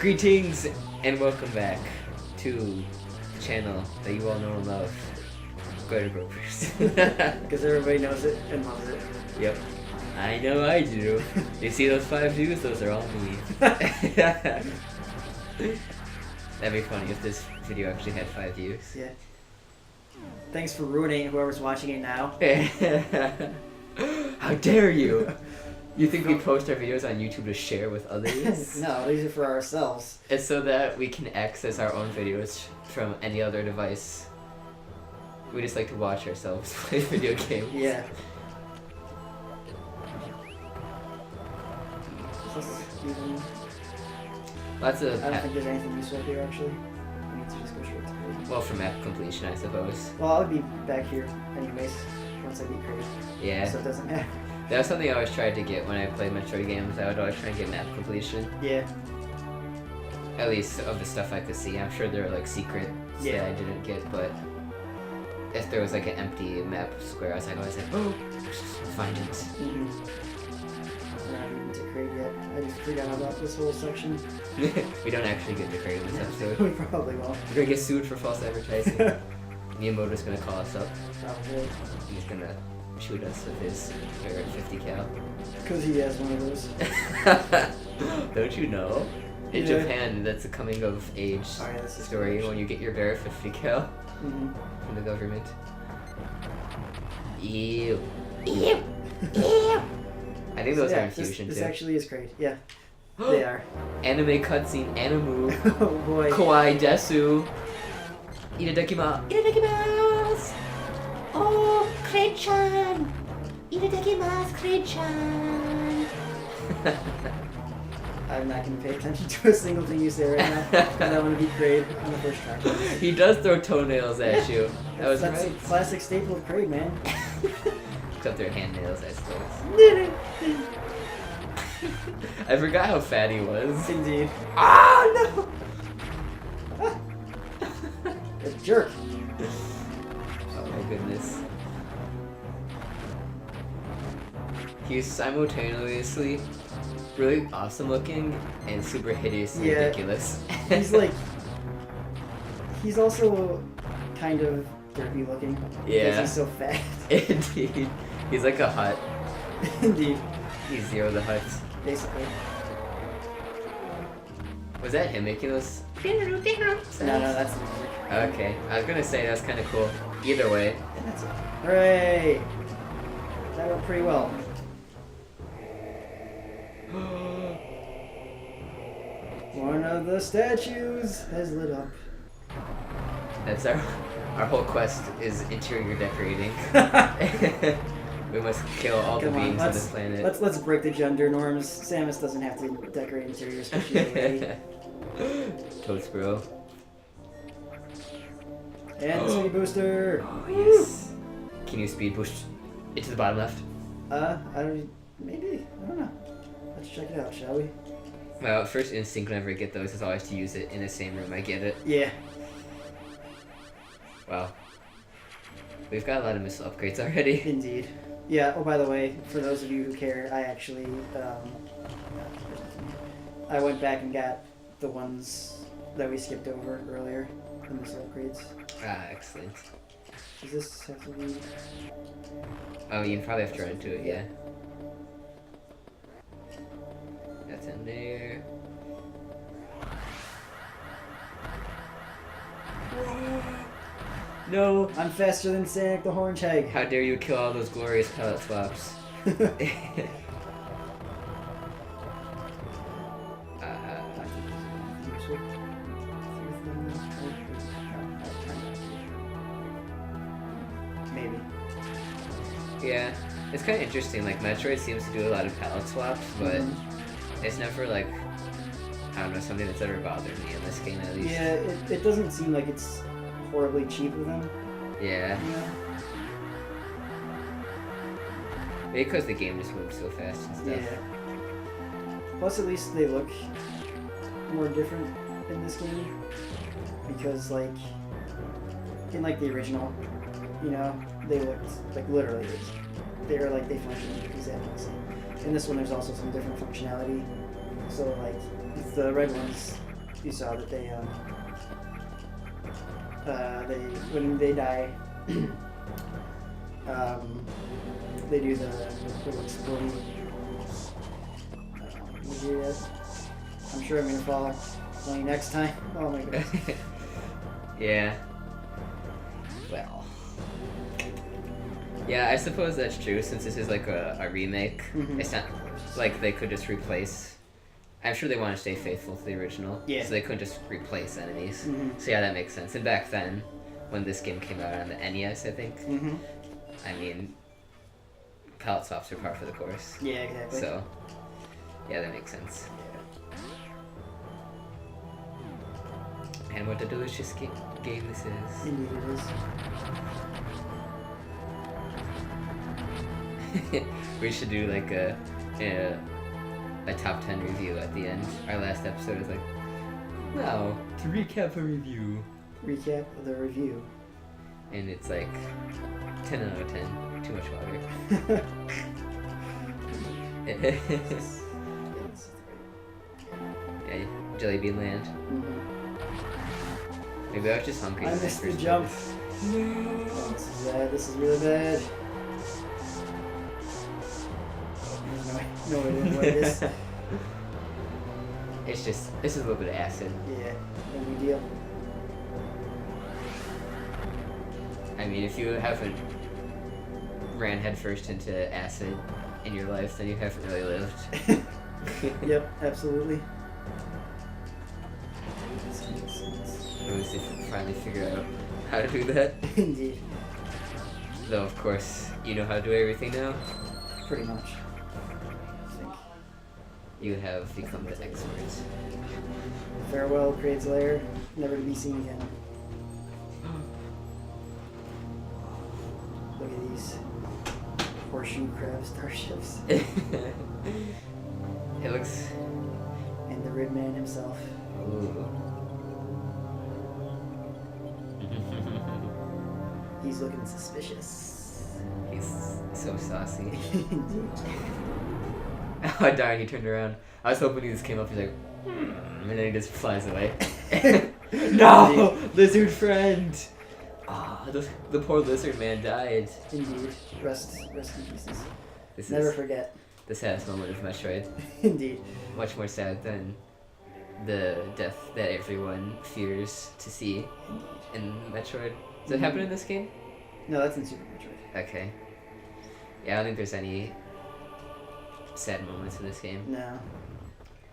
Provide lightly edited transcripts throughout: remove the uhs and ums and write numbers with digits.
Greetings and welcome back to the channel that you all know and love, Glitter Gropers. Because everybody knows it and loves it. Yep, I know I do. You see those 5 views? Those are all me. That'd be funny if this video actually had 5 views. Yeah. Thanks for ruining it, whoever's watching it now. How dare you! You think we post our videos on YouTube to share with others? No, these are for ourselves. It's so that we can access our own videos from any other device. We just like to watch ourselves play video games. Yeah. Lots of. I don't think there's anything useful here actually. We need to just go straight to Kraid. Well, for map completion, I suppose. Well, I'll be back here anyways once I beat Kraid. Yeah. So it doesn't matter. That was something I always tried to get when I played Metroid games. I would always try and get map completion. Yeah. At least of the stuff I could see. I'm sure there are like secrets that I didn't get, but if there was like an empty map square, I was like always like, oh, find it. Mm-hmm. We're not even to Kraid yet. I just forgot about this whole section. We don't actually get to Kraid in this episode. We probably won't. We're gonna get sued for false advertising. Miyamoto's gonna call us up. Probably. He's gonna shoot us with his favorite 50 cal. Because he has one of those. Don't you know? In Yeah. Japan, that's a coming of age story when you get your bare 50 cal from the government. Ew. Ew. Ew. I think those are infusion This too. actually is great. Yeah. They are. Anime cutscene, animu. Oh boy. Kawaii desu. Itadakimasu. Itadakimasu. Oh, Kraid-Chan. Itadakimasu, Kraid-Chan. I'm not going to pay attention to a single thing you say right now because I want to be Kraid on the first try. He does throw toenails at you. That's That's right. a classic staple of Kraid, man. Except they're hand nails, I suppose. I forgot how fat he was. Indeed. Ah, no! A jerk. Oh my goodness. He's simultaneously really awesome looking and super hideously Yeah. ridiculous. He's also kind of derpy looking. Yeah. Because he's so fat. Indeed. He's like a hut. Indeed. He's Zero the Hut. Basically. Was that him making those? No, that's the music. Okay. I was gonna say that's kind of cool. Either way. And that's it. Hooray! That went pretty well. One of the statues has lit up. That's our whole quest is interior decorating. We must kill all the beings on this planet. Let's break the gender norms. Samus doesn't have to decorate interiors because she's a lady. Totes, bro. And the speed booster. Oh yes. Can you speed push it to the bottom left? Maybe. I don't know. Let's check it out, shall we? Well, first instinct whenever I get those is always to use it in the same room. I get it. Yeah. Wow. We've got a lot of missile upgrades already. Indeed. Yeah. Oh, by the way, for those of you who care, I actually I went back and got the ones that we skipped over earlier, the missile upgrades. Ah, excellent. Does this have to be? Oh, you probably have to run into it, yeah. That's in there. No! I'm faster than Sonic the Hornchag. How dare you kill all those glorious palette swaps? Maybe. Yeah, it's kind of interesting. Like Metroid seems to do a lot of palette swaps, but it's never like, I don't know, something that's ever bothered me in this game at least. Yeah, it doesn't seem like it's horribly cheap of them. Yeah. You know? Maybe because the game just moves so fast and stuff. Yeah. Plus, at least they look more different in this game because, like, in like the original, you know, they looked like literally they functioned exactly the same. In this one, there's also some different functionality. So like the red ones you saw that they when they die, they do the exploding. You do that. I'm sure I'm gonna fall on you next time. Oh my god. Yeah. Well. Yeah, I suppose that's true since this is like a remake. Mhm. It's not like they could just replace. I'm sure they want to stay faithful to the original. Yeah. So they couldn't just replace enemies. Mhm. So yeah, that makes sense. And back then, when this game came out on the NES, I think, Mhm. I mean, palette swaps are par for the course. Yeah, exactly. So, yeah, that makes sense. And what a delicious game this is. Indeed it is. We should do like a top 10 review at the end. Our last episode is like, wow, to recap a review. Recap of the review. And it's like 10 out of 10. Too much water. Yeah, Jelly Bean Land. Mhm. Maybe I was just hungry. I when missed the first jump. played Oh, this is bad. This is really bad. No way to avoid this. this. It's just, this is a little bit of acid. Yeah, no big deal. I mean, if you haven't ran headfirst into acid in your life, then you haven't really lived. Yep, absolutely. At least if you finally figure out how to do that. Indeed. Though, of course, you know how to do everything now. Pretty much. I think. You have become the expert. Farewell, Kraid's Lair. Never to be seen again. Look at these horseshoe crab starships. It looks... And the Ribman himself. Ooh. He's looking suspicious. He's so saucy. Indeed. Oh darn, he turned around. I was hoping he just came up, he's like, and then he just flies away. No! Lizard friend! Ah, the poor lizard man died. Indeed. Rest in pieces. This Never is forget. the saddest moment of Metroid. Indeed. Much more sad than the death that everyone fears to see in Metroid. Does it happen in this game? No, that's in Super Metroid. Okay. Yeah, I don't think there's any sad moments in this game. No.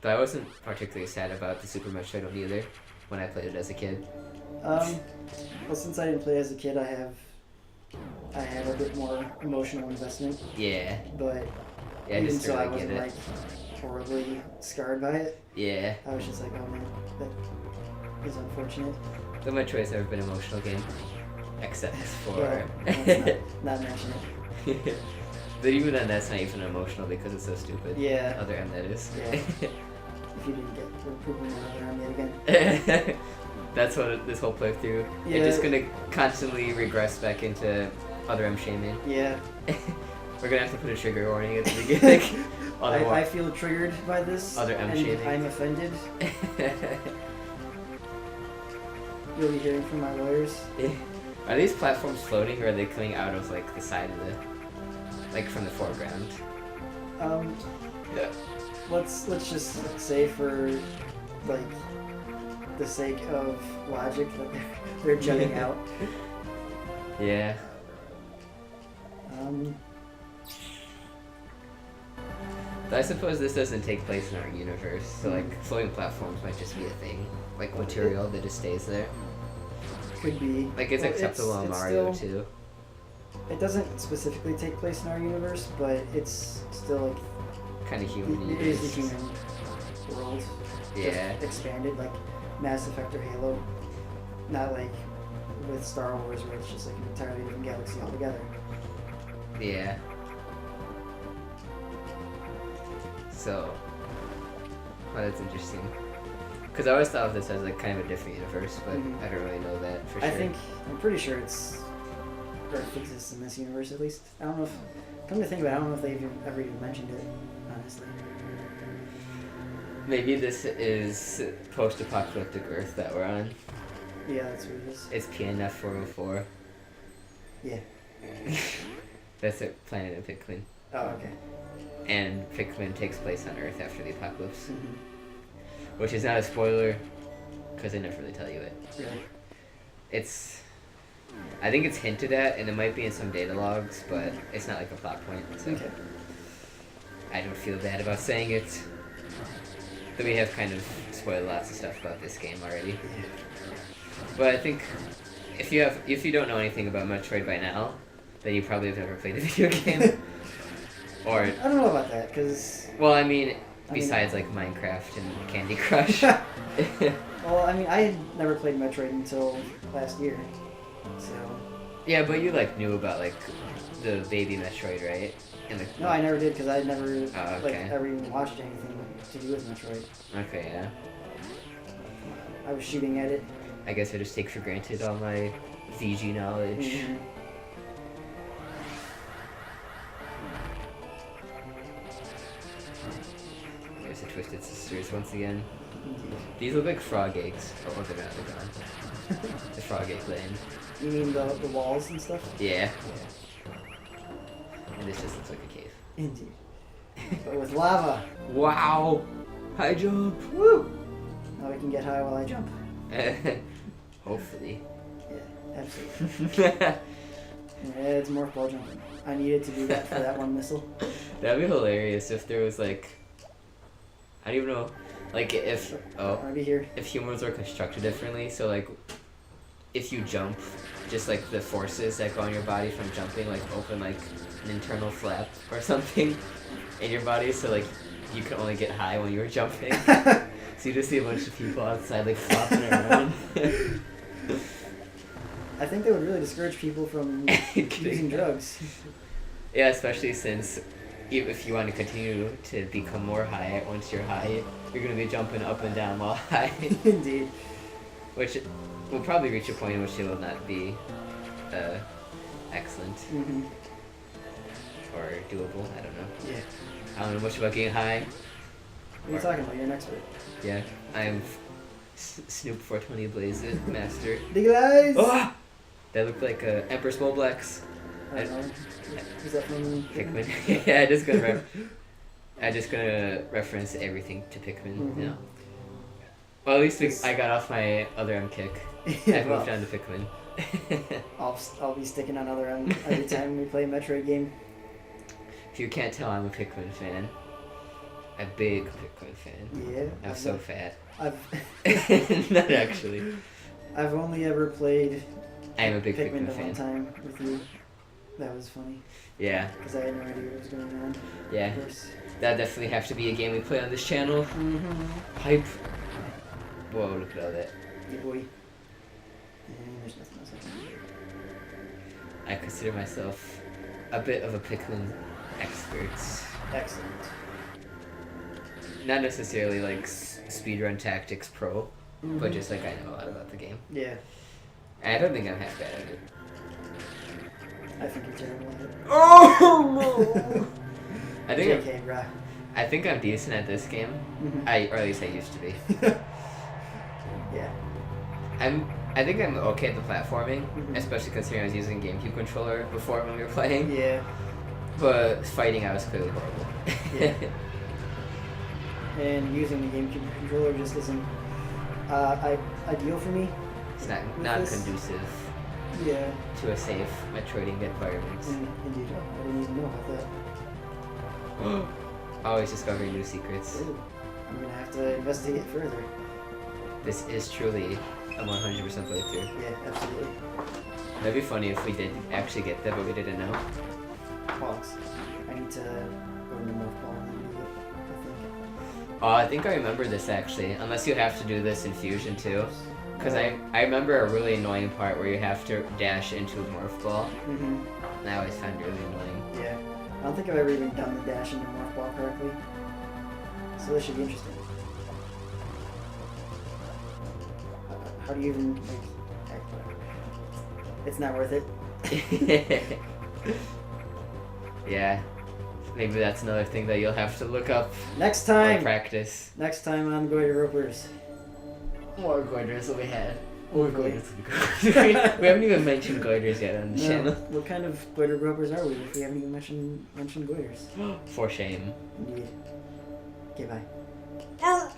But I wasn't particularly sad about the Super Metroid one either when I played it as a kid. Well, since I didn't play as a kid, I have a bit more emotional investment. Yeah. But Yeah, even just so, I really get wasn't it. like horribly scarred by it. Yeah. I was just like, oh man, that is unfortunate. The Metroid's never been an emotional game. Except for... Well, let's not mention it. But even then, that's not even emotional because it's so stupid. Yeah. Other end, that is. Yeah. If you didn't get the pooping another arm yet again. That's what this whole playthrough. Yeah. It's just gonna constantly regress back into other M shaming. Yeah. We're gonna have to put a trigger warning at the beginning. I feel triggered by this. Other M and shaming. I'm offended. You'll be hearing from my lawyers. Are these platforms floating or are they coming out of like the side of the, like from the foreground? Yeah. Let's just say for like the sake of logic that they're jutting out. Yeah. But I suppose this doesn't take place in our universe, so like floating platforms might just be a thing, like material that just stays there. Could be. Like it's Well, acceptable on Mario still, too. It doesn't specifically take place in our universe, but it's still like Kind of human. it is the human world. Yeah. Just expanded like Mass Effect or Halo. Not like with Star Wars where it's just like an entirely different galaxy altogether. Yeah. So, well, that's interesting. Because I always thought of this as like kind of a different universe, but Mhm. I don't really know that for sure. I'm pretty sure Earth exists in this universe at least. I don't know if, come to think of it, I don't know if they've ever even mentioned it, honestly. Maybe this is post-apocalyptic Earth that we're on. Yeah, that's what it is. It's PNF 404. Yeah. That's a planet in Pikmin. Oh, okay. And Pikmin takes place on Earth after the apocalypse. Mm-hmm. Which is not a spoiler, because they never really tell you it. Really? It's... I think it's hinted at, and it might be in some data logs, but it's not like a plot point, so... Okay. I don't feel bad about saying it. But we have kind of spoiled lots of stuff about this game already. Yeah. But I think if you don't know anything about Metroid by now, then you probably have never played a video game. Or I don't know about that, because... well, I mean, besides like Minecraft and Candy Crush. Well, I mean, I had never played Metroid until last year, so... Yeah, but you like knew about like the baby Metroid, right? And the... No, I never did, because I had never Oh, like okay. ever even watched anything to do with Metroid. Okay, yeah. I was shooting at it. I guess I just take for granted all my VG knowledge. Mhm. There's the Twisted Sisters once again. Indeed. These look like frog eggs. Oh, they're not. They're gone. The frog egg land. You mean the walls and stuff? Yeah. Yeah. And this just looks like a cave. Indeed. But with lava. Wow! High jump! Woo! Now we can get high while I jump. Hopefully. Yeah, absolutely. Yeah, it's more ball jumping. I needed to do that for that one missile. That'd be hilarious if there was like... I don't even know. Like if... Oh. I'll be here. If humans were constructed differently, so like... If you jump, just like the forces that go on your body from jumping, like open like an internal flap or something in your body, so like you can only get high when you were jumping. So you just see a bunch of people outside like flopping around. I think that would really discourage people from using drugs. Yeah, especially since if you want to continue to become more high, once you're high, you're going to be jumping up and down while high. Indeed. Which will probably reach a point in which it will not be excellent Mm-hmm. or doable. I don't know. Yeah. I don't know much about getting high. What are you talking about? You're an expert. Yeah, I am Snoop 420 Blaze it, master. Big eyes! Oh! That looked like Empress Moblex. I don't know. Is that from Pikmin. Yeah, I'm just gonna reference everything to Pikmin. Mhm. You know. Well, at least I got off my other M kick. Yeah, I've moved on to Pikmin. I'll be sticking on other end every time we play a Metroid game. If you can't tell, I'm a Pikmin fan. A big Pikmin fan. Yeah. I'm so fat. I've Not actually. I've only ever played I am a big Pikmin Pikmin the one fan. time with you. That was funny Yeah, because I had no idea what was going on. yeah. Of course. That definitely have to be a game we play on this channel. Mm-hmm. Hype. Whoa, look at all that. Yeah, boy. And there's nothing else I can do. I consider myself a bit of a Pikmin expert. Excellent. Not necessarily like speedrun tactics pro, but Mhm. just like I know a lot about the game. Yeah, And I don't think I'm half bad at it. I think you're terrible at it. Oh no! JK, brah. I think I'm decent at this game. Mhm. Or at least I used to be. Yeah. I think I'm okay at the platforming, Mhm. especially considering I was using GameCube controller before when we were playing. Yeah. But fighting, I was clearly horrible. Yeah. And using the GameCube controller just isn't ideal for me. It's With not this- conducive Yeah. to a safe Metroiding environment. Indeed. I didn't even know about that. Always discovering new secrets. Ooh. I'm gonna have to investigate further. This is truly a 100% playthrough. Yeah, absolutely. That'd be funny if we did actually get that, but we didn't know. Pause. I need to go into Morph Ball and then do it, I think. Oh, I think I remember this actually. Unless you have to do this in Fusion too. Because I remember a really annoying part where you have to dash into a Morph Ball. Mm-hmm. And I always found it really annoying. Yeah. I don't think I've ever even done the dash into Morph Ball correctly. So this should be interesting. How do you even, like, it's not worth it. Yeah. Maybe that's another thing that you'll have to look up Next or time. practice. Next time on Goiter Ropers. More goiters will be had. More goiters will be had. We haven't even mentioned goiters yet on the No, channel. what kind of Goiter Ropers are we if we haven't even mentioned goiters? For shame. Indeed. Okay, bye. Oh.